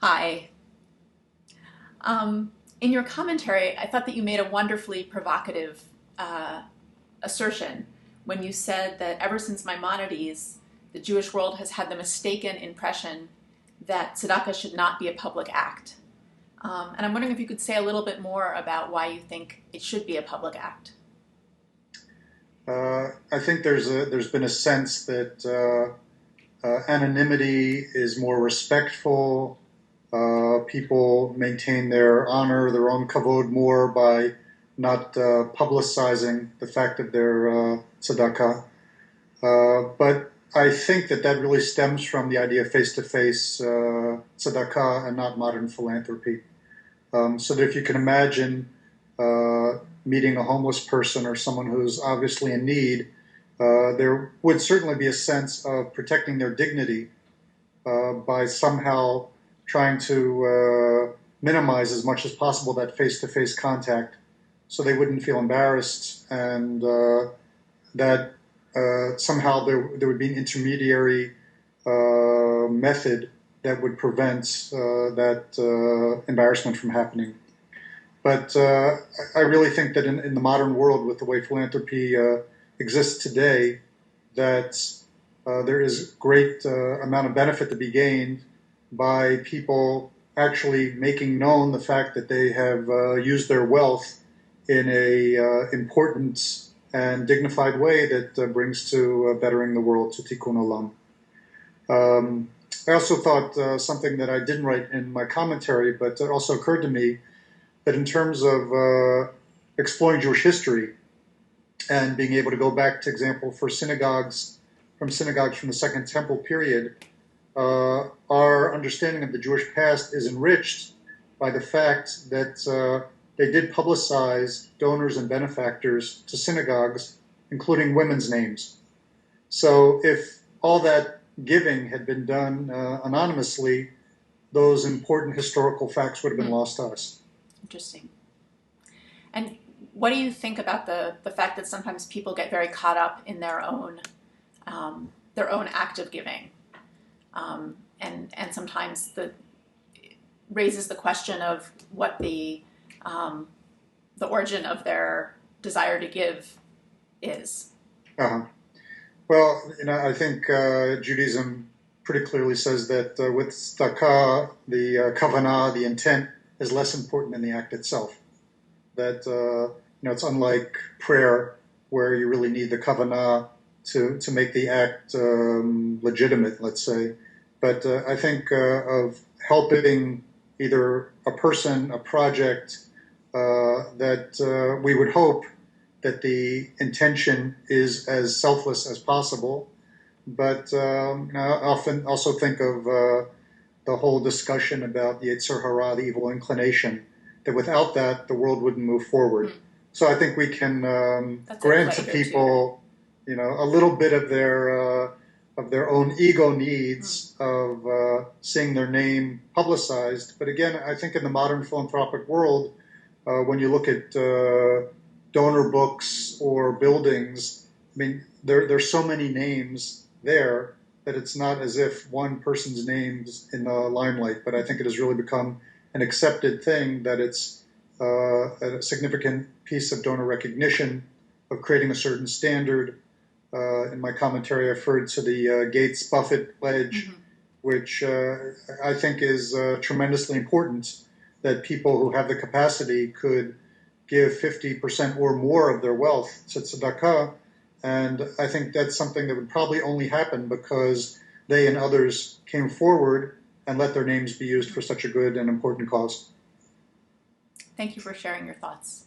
Hi. In your commentary, I thought that you made a wonderfully provocative uh, assertion when you said that ever since Maimonides, the Jewish world has had the mistaken impression that tzedakah should not be a public act. And I'm wondering if you could say a little bit more about why you think it should be a public act. I think there's been a sense that anonymity is more respectful. People maintain their honor, their own kavod more by not publicizing the fact of their tzedakah. But I think that really stems from the idea of face-to-face tzedakah and not modern philanthropy. So that if you can imagine meeting a homeless person or someone who's obviously in need, there would certainly be a sense of protecting their dignity by somehow trying to minimize as much as possible that face-to-face contact so they wouldn't feel embarrassed, and that somehow there would be an intermediary method that would prevent that embarrassment from happening. But I really think that in the modern world, with the way philanthropy exists today, that there is great amount of benefit to be gained by people actually making known the fact that they have used their wealth in a important and dignified way that brings to bettering the world, to tikkun olam. I also thought something that I didn't write in my commentary, but it also occurred to me that in terms of exploring Jewish history and being able to go back, to example, for synagogues from the Second Temple period, our understanding of the Jewish past is enriched by the fact that they did publicize donors and benefactors to synagogues, including women's names. So if all that giving had been done anonymously, those important historical facts would have been lost to us. Interesting. And what do you think about the fact that sometimes people get very caught up in their own act of giving, and sometimes raises the question of what the origin of their desire to give is? Uh-huh. Well, I think Judaism pretty clearly says that with tzedakah, the kavanah, the intent, is less important than the act itself. That it's unlike prayer, where you really need the kavanah to make the act legitimate, let's say. But I think of helping either a person, a project, that we would hope that the intention is as selfless as possible. But I often also think of the whole discussion about the Yetzer Hara, the evil inclination, that without that, the world wouldn't move forward. So I think we can grant to people, a little bit of their own ego needs of seeing their name publicized. But again, I think in the modern philanthropic world, when you look at donor books or buildings, I mean, there's so many names there that it's not as if one person's name's in the limelight. But I think it has really become an accepted thing that it's a significant piece of donor recognition, of creating a certain standard. In my commentary, I referred to the Gates-Buffett pledge, which I think is tremendously important, that people who have the capacity could give 50% or more of their wealth to tzedakah. And I think that's something that would probably only happen because they and others came forward and let their names be used for such a good and important cause. Thank you for sharing your thoughts.